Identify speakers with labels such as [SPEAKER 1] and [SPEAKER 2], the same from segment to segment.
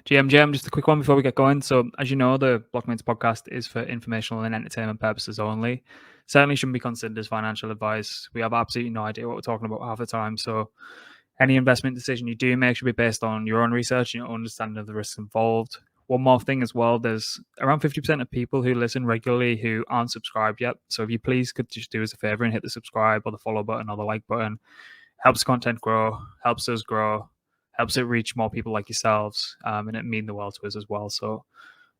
[SPEAKER 1] GM, just a quick one before we get going. So, as you know, the Blockmates podcast is for informational and entertainment purposes only. Certainly shouldn't be considered as financial advice. We have absolutely no idea what we're talking about half the time. So, any investment decision you do make should be based on your own research and your understanding of the risks involved. One more thing as well, there's around 50% of people who listen regularly who aren't subscribed yet. So, if you please could just do us a favor and hit the subscribe or the follow button or the like button, helps content grow, helps us grow, helps it reach more people like yourselves, and it mean the world to us as well. So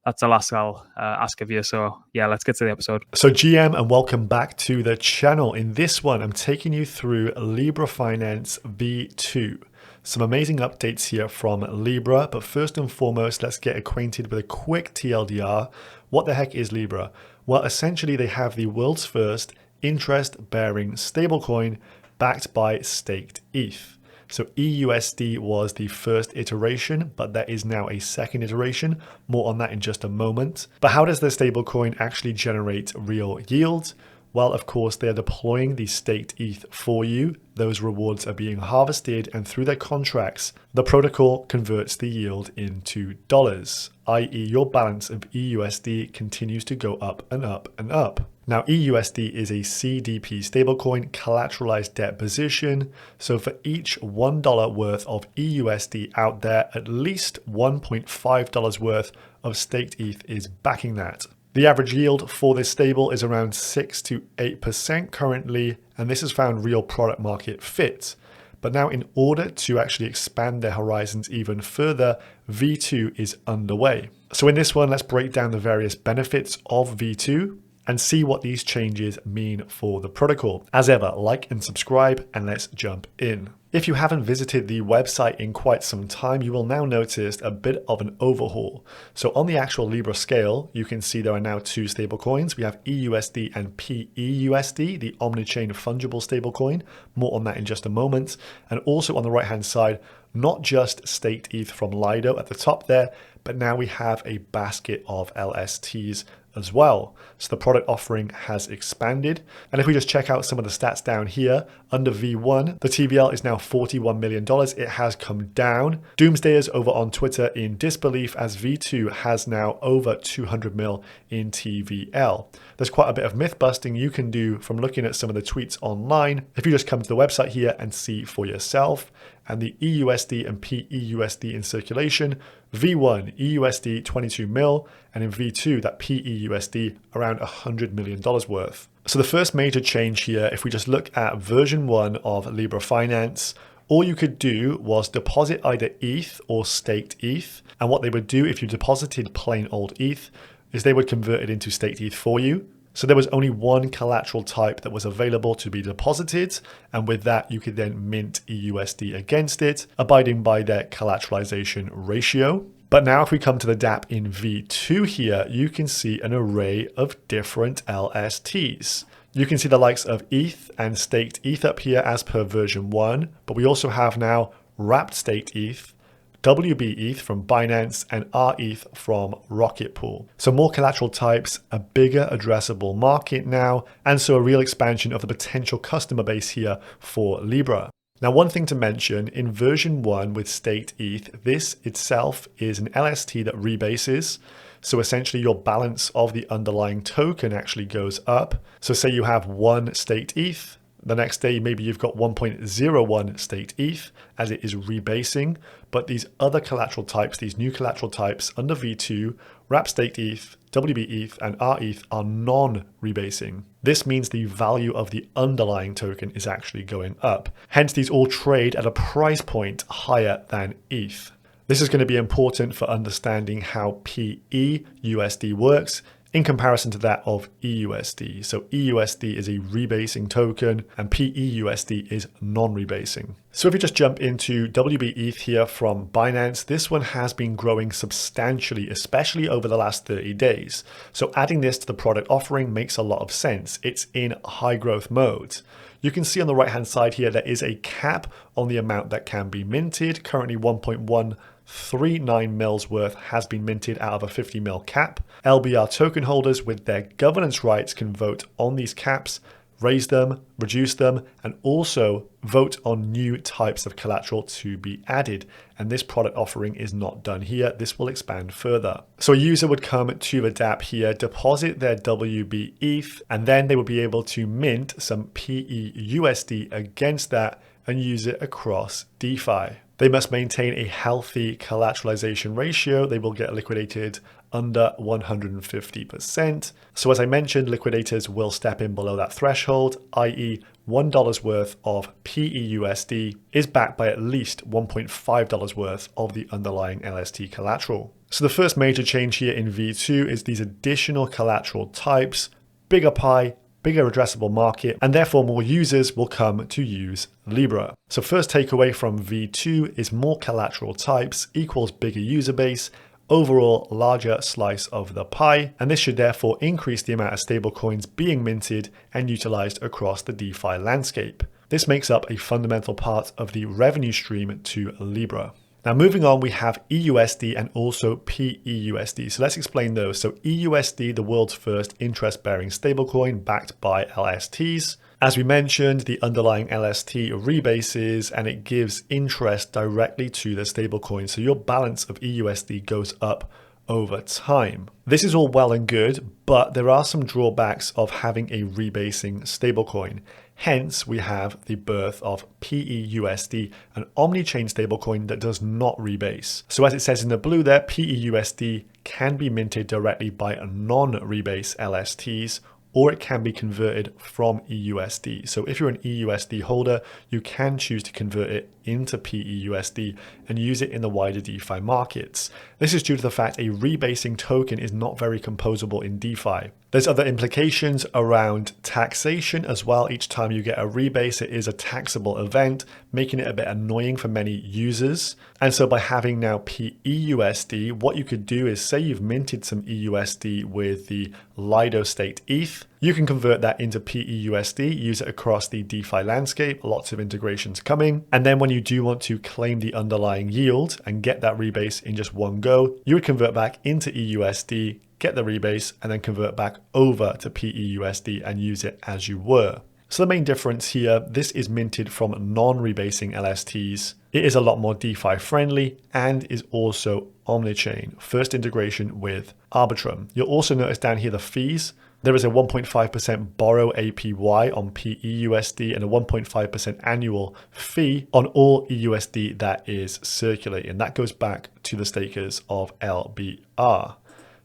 [SPEAKER 1] that's the last I'll ask of you. So yeah, let's get to the episode.
[SPEAKER 2] So GM, and welcome back to the channel. In this one, I'm taking you through Lybra Finance V2. Some amazing updates here from Lybra, but first and foremost, let's get acquainted with a quick TLDR. What the heck is Lybra? Well, essentially they have the world's first interest-bearing stablecoin backed by staked ETH. So eUSD was the first iteration, but there is now a second iteration. More on that in just a moment. But how does the stablecoin actually generate real yield? Well, of course, they are deploying the staked ETH for you. Those rewards are being harvested, and through their contracts, the protocol converts the yield into dollars, i.e. your balance of eUSD continues to go up and up and up. Now, eUSD is a CDP stablecoin collateralized debt position. So for each $1 worth of eUSD out there, at least $1.5 worth of staked ETH is backing that. The average yield for this stable is around 6 to 8% currently, and this has found real product market fit. But now in order to actually expand their horizons even further, V2 is underway. So in this one, let's break down the various benefits of V2 and see what these changes mean for the protocol. As ever, like and subscribe, and let's jump in. If you haven't visited the website in quite some time, you will now notice a bit of an overhaul. So on the actual Lybra scale, you can see there are now two stablecoins. We have eUSD and peUSD, the Omnichain fungible stablecoin. More on that in just a moment. And also on the right-hand side, not just staked ETH from Lido at the top there, but now we have a basket of LSTs as well. So the product offering has expanded. And if we just check out some of the stats down here, under V1, the TVL is now $41 million. It has come down. Doomsdayers over on Twitter in disbelief as V2 has now over 200 mil in TVL. There's quite a bit of myth busting you can do from looking at some of the tweets online. If you just come to the website here and see for yourself, and the eUSD and peUSD in circulation, V1 eUSD 22 mil, and in V2 that peUSD around $100 million worth. So the first major change here, if we just look at version 1 of Lybra Finance, all you could do was deposit either ETH or staked ETH, and what they would do if you deposited plain old ETH is they would convert it into staked ETH for you. So there was only one collateral type that was available to be deposited, and with that you could then mint eUSD against it, abiding by their collateralization ratio. But now if we come to the dApp in V2 here, you can see an array of different LSTs. You can see the likes of ETH and staked ETH up here as per version 1, but we also have now wrapped staked ETH, wbETH from Binance, and rETH from Rocket Pool. So more collateral types, a bigger addressable market now, and so a real expansion of the potential customer base here for Lybra. Now, one thing to mention, in version 1 with staked ETH, this itself is an LST that rebases. So essentially your balance of the underlying token actually goes up. So say you have one staked ETH, the next day, maybe you've got 1.01 staked ETH as it is rebasing, but these other collateral types, these new collateral types under V2, wrap staked ETH, wbETH, and rETH are non-rebasing. This means the value of the underlying token is actually going up. Hence, these all trade at a price point higher than ETH. This is going to be important for understanding how peUSD works in comparison to that of eUSD. So eUSD is a rebasing token and peUSD is non-rebasing. So if you just jump into wbETH here from Binance, this one has been growing substantially, especially over the last 30 days. So adding this to the product offering makes a lot of sense. It's in high growth mode. You can see on the right hand side here, there is a cap on the amount that can be minted. Currently 1.139 mils worth has been minted out of a 50 mil cap. LBR token holders with their governance rights can vote on these caps raise them, reduce them, and also vote on new types of collateral to be added. And this product offering is not done here. This will expand further. So a user would come to the dApp here, deposit their wbETH, and then they would be able to mint some peUSD against that and use it across DeFi. They must maintain a healthy collateralization ratio. They will get liquidated under 150%. So as I mentioned, liquidators will step in below that threshold, i.e. $1 worth of peUSD is backed by at least $1.5 worth of the underlying LST collateral. So the first major change here in V2 is these additional collateral types, bigger pie, bigger addressable market, and therefore more users will come to use Lybra. So first takeaway from V2 is more collateral types equals bigger user base, overall larger slice of the pie, and this should therefore increase the amount of stablecoins being minted and utilized across the DeFi landscape. This makes up a fundamental part of the revenue stream to Lybra. Now moving on, we have eUSD and also peUSD. So let's explain those. So eUSD, the world's first interest-bearing stablecoin backed by LSTs. As we mentioned, the underlying LST rebases and it gives interest directly to the stablecoin. So your balance of eUSD goes up over time. This is all well and good, but there are some drawbacks of having a rebasing stablecoin. Hence, we have the birth of peUSD, an Omnichain stablecoin that does not rebase. So as it says in the blue there, peUSD can be minted directly by non-rebase LSTs, or it can be converted from eUSD. So if you're an eUSD holder, you can choose to convert it into peUSD and use it in the wider DeFi markets. This is due to the fact a rebasing token is not very composable in DeFi. There's other implications around taxation as well. Each time you get a rebase, it is a taxable event, making it a bit annoying for many users. And so by having now peUSD, what you could do is say you've minted some eUSD with the Lido staked ETH. You can convert that into peUSD, use it across the DeFi landscape, lots of integrations coming. And then when you do want to claim the underlying yield and get that rebase in just one go, you would convert back into eUSD, get the rebase, and then convert back over to peUSD and use it as you were. So the main difference here, this is minted from non-rebasing LSTs. It is a lot more DeFi friendly and is also Omnichain, first integration with Arbitrum. You'll also notice down here the fees. There is a 1.5% borrow APY on peUSD and a 1.5% annual fee on all eUSD that is circulating. That goes back to the stakers of LBR.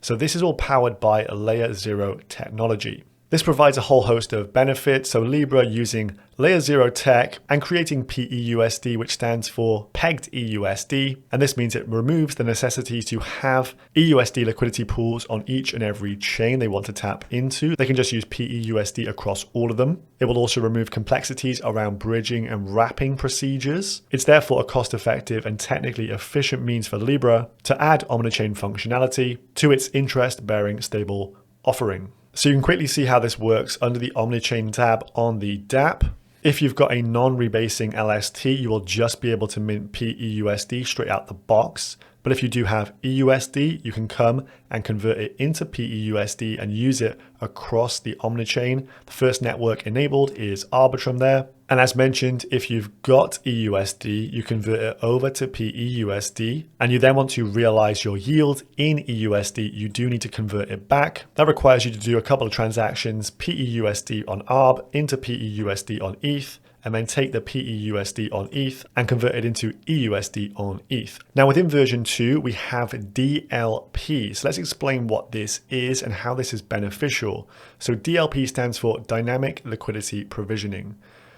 [SPEAKER 2] So this is all powered by Layer 0 technology. This provides a whole host of benefits. So Lybra using Layer 0 tech and creating peUSD, which stands for pegged eUSD. And this means it removes the necessity to have eUSD liquidity pools on each and every chain they want to tap into. They can just use peUSD across all of them. It will also remove complexities around bridging and wrapping procedures. It's therefore a cost-effective and technically efficient means for Lybra to add Omnichain functionality to its interest-bearing stable offering. So you can quickly see how this works under the Omnichain tab on the dApp. If you've got a non-rebasing LST, you will just be able to mint peUSD straight out the box. But if you do have eUSD, you can come and convert it into peUSD and use it across the Omnichain. The first network enabled is Arbitrum there. And as mentioned, if you've got eUSD, you convert it over to peUSD, and you then want to realize your yield in eUSD, you do need to convert it back. That requires you to do a couple of transactions, peUSD on ARB into peUSD on ETH, and then take the peUSD on ETH and convert it into eUSD on ETH. Now within version 2, we have DLP. So let's explain what this is and how this is beneficial. So DLP stands for Dynamic Liquidity Provisioning.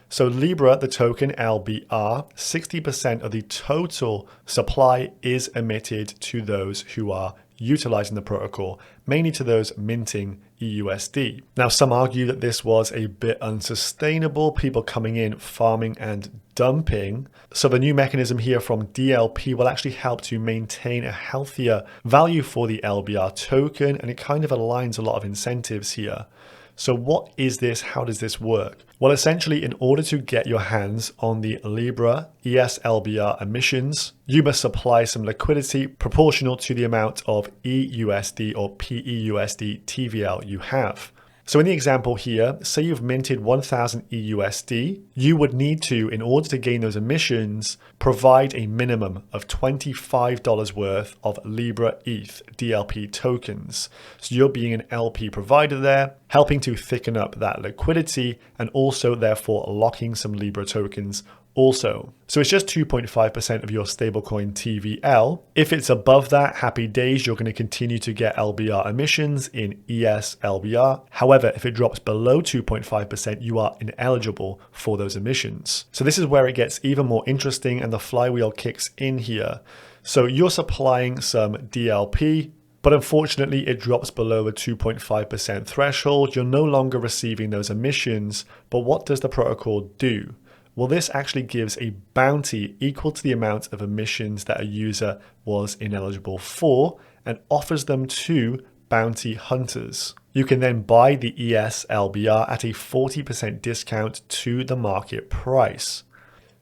[SPEAKER 2] So Lybra, the token LBR, 60% of the total supply is emitted to those who are utilizing the protocol, mainly to those minting eUSD. Now, some argue that this was a bit unsustainable, people coming in, farming and dumping. So the new mechanism here from DLP will actually help to maintain a healthier value for the LBR token, and it kind of aligns a lot of incentives here. So what is this? How does this work? Well, essentially, in order to get your hands on the Lybra ES-LBR emissions, you must supply some liquidity proportional to the amount of eUSD or peUSD TVL you have. So in the example here, say you've minted 1000 eUSD, you would need to, in order to gain those emissions, provide a minimum of $25 worth of wbETH DLP tokens. So you're being an LP provider there, helping to thicken up that liquidity and also therefore locking some Libra tokens also. So it's just 2.5% of your stablecoin TVL. If it's above that, happy days, you're going to continue to get LBR emissions in ES LBR. However, if it drops below 2.5%, you are ineligible for those emissions. So this is where it gets even more interesting and the flywheel kicks in here. So you're supplying some DLP, but unfortunately it drops below a 2.5% threshold. You're no longer receiving those emissions, but what does the protocol do? Well, this actually gives a bounty equal to the amount of emissions that a user was ineligible for and offers them to bounty hunters. You can then buy the ES LBR at a 40% discount to the market price.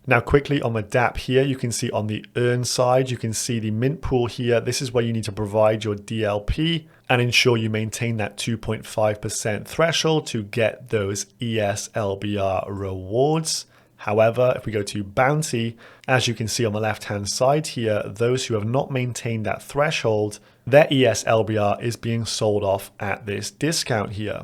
[SPEAKER 2] Now quickly on the DApp here, you can see on the earn side, you can see the mint pool here. This is where you need to provide your DLP and ensure you maintain that 2.5% threshold to get those ES LBR rewards. However, if we go to bounty, as you can see on the left-hand side here, those who have not maintained that threshold, their ES LBR is being sold off at this discount here.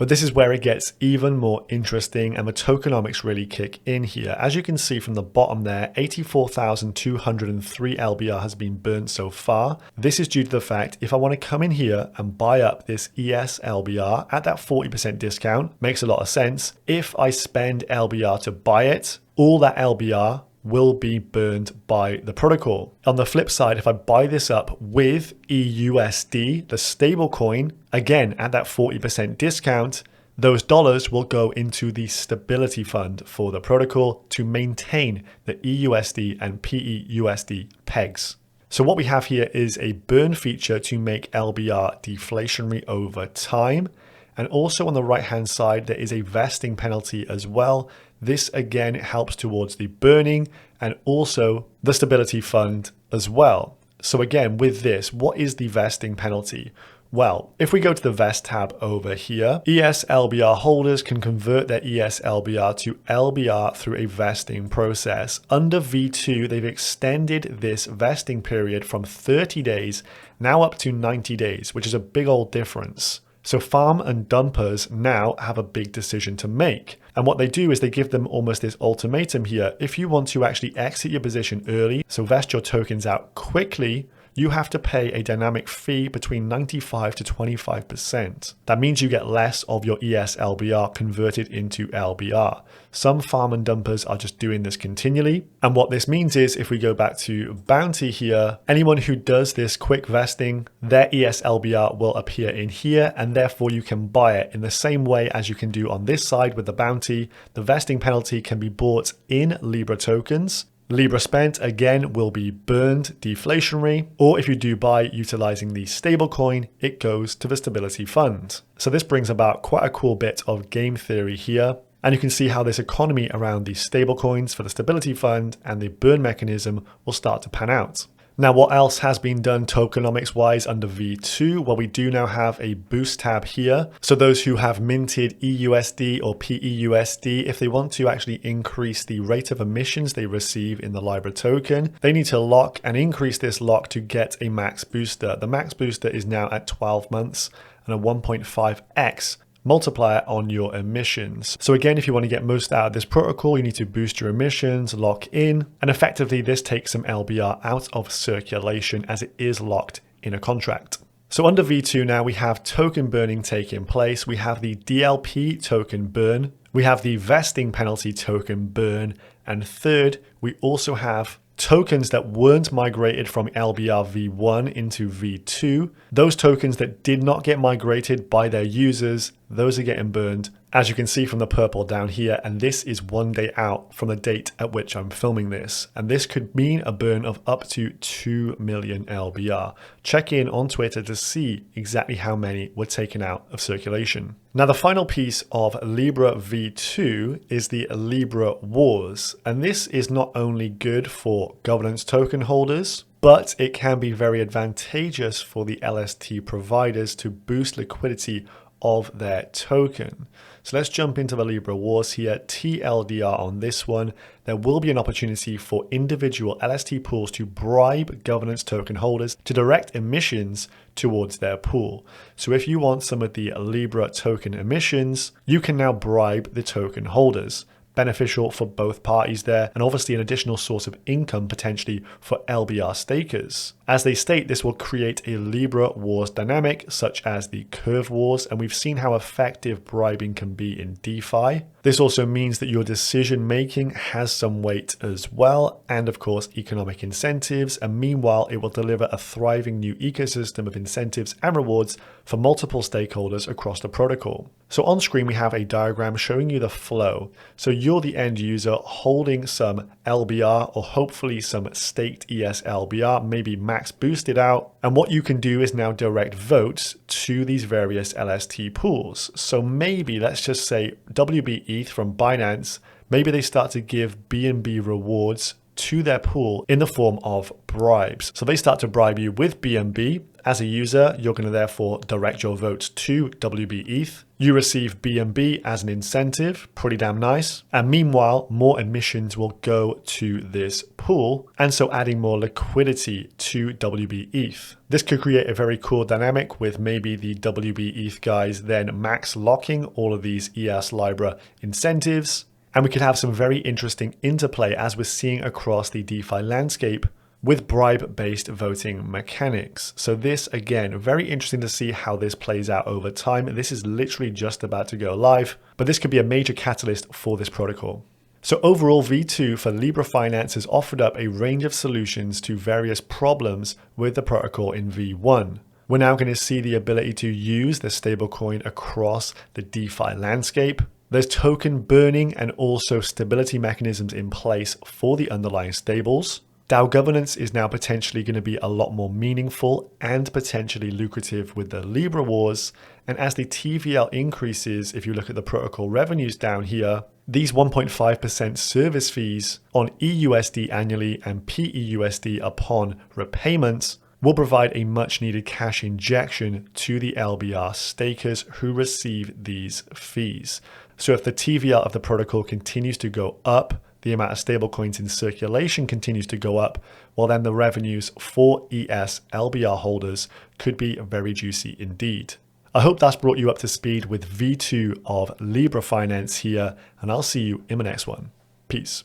[SPEAKER 2] But this is where it gets even more interesting and the tokenomics really kick in here. As you can see from the bottom there, 84,203 LBR has been burnt so far. This is due to the fact if I want to come in here and buy up this ES LBR at that 40% discount, makes a lot of sense. If I spend LBR to buy it, all that LBR will be burned by the protocol. On the flip side, if I buy this up with eUSD, the stablecoin, again at that 40% discount, those dollars will go into the stability fund for the protocol to maintain the eUSD and peUSD pegs. So what we have here is a burn feature to make LBR deflationary over time. And also on the right hand side, there is a vesting penalty as well. This again helps towards the burning and also the stability fund as well. So again, with this, what is the vesting penalty? Well, if we go to the vest tab over here, ES LBR holders can convert their ES LBR to LBR through a vesting process. Under V2, they've extended this vesting period from 30 days now up to 90 days, which is a big old difference. So farm and dumpers now have a big decision to make. And what they do is they give them almost this ultimatum here. If you want to actually exit your position early, so vest your tokens out quickly, you have to pay a dynamic fee between 95 to 25%. That means you get less of your ES LBR converted into LBR. Some farm and dumpers are just doing this continually. And what this means is if we go back to bounty here, anyone who does this quick vesting, their ES LBR will appear in here and therefore you can buy it in the same way as you can do on this side with the bounty. The vesting penalty can be bought in Libra tokens. Libra spent again will be burned deflationary, or if you do buy utilizing the stablecoin, it goes to the stability fund. So this brings about quite a cool bit of game theory here. And you can see how this economy around the stablecoins for the stability fund and the burn mechanism will start to pan out. Now, what else has been done tokenomics wise under V2? Well, we do now have a boost tab here. So those who have minted eUSD or peUSD, if they want to actually increase the rate of emissions they receive in the Lybra token, they need to lock and increase this lock to get a max booster. The max booster is now at 12 months and a 1.5x multiplier on your emissions. So again, if you want to get most out of this protocol, you need to boost your emissions, lock in, and effectively this takes some LBR out of circulation as it is locked in a contract. So under V2 now we have token burning taking place. We have the DLP token burn. We have the vesting penalty token burn. And third, we also have tokens that weren't migrated from LBR V1 into V2. Those tokens that did not get migrated by their users, those are getting burned, as you can see from the purple down here, and this is 1 day out from the date at which I'm filming this. And this could mean a burn of up to 2 million LBR. Check in on Twitter to see exactly how many were taken out of circulation. Now, the final piece of Libra V2 is the Libra Wars. And this is not only good for governance token holders, but it can be very advantageous for the LST providers to boost liquidity of their token. So let's jump into the Libra wars here. TLDR on this one. There will be an opportunity for individual LST pools to bribe governance token holders to direct emissions towards their pool. So if you want some of the Libra token emissions, you can now bribe the token holders. Beneficial for both parties there, and obviously an additional source of income potentially for LBR stakers. As they state, this will create a Libra wars dynamic such as the curve wars, and we've seen how effective bribing can be in DeFi. This also means that your decision making has some weight as well, and of course economic incentives, and meanwhile it will deliver a thriving new ecosystem of incentives and rewards for multiple stakeholders across the protocol. So on screen we have a diagram showing you the flow. So you're the end user holding some LBR or hopefully some staked ES LBR, maybe max boosted out. And what you can do is now direct votes to these various LST pools. So maybe let's just say wbETH from Binance, maybe they start to give BNB rewards to their pool in the form of bribes. So they start to bribe you with BNB. As a user, you're going to therefore direct your votes to wbETH. You receive BNB as an incentive, pretty damn nice. And meanwhile, more emissions will go to this pool, and so adding more liquidity to wbETH. This could create a very cool dynamic with maybe the wbETH guys then max locking all of these ES Lybra incentives. And we could have some very interesting interplay as we're seeing across the DeFi landscape with bribe-based voting mechanics. So this, again, very interesting to see how this plays out over time. This is literally just about to go live, but this could be a major catalyst for this protocol. So overall, V2 for Lybra Finance has offered up a range of solutions to various problems with the protocol in V1. We're now going to see the ability to use the stablecoin across the DeFi landscape. There's token burning and also stability mechanisms in place for the underlying stables. DAO governance is now potentially going to be a lot more meaningful and potentially lucrative with the Libra wars. And as the TVL increases, if you look at the protocol revenues down here, these 1.5% service fees on eUSD annually and peUSD upon repayment will provide a much needed cash injection to the LBR stakers who receive these fees. So if the TVL of the protocol continues to go up, the amount of stablecoins in circulation continues to go up, well then the revenues for ES LBR holders could be very juicy indeed. I hope that's brought you up to speed with V2 of Lybra Finance here, and I'll see you in the next one. Peace.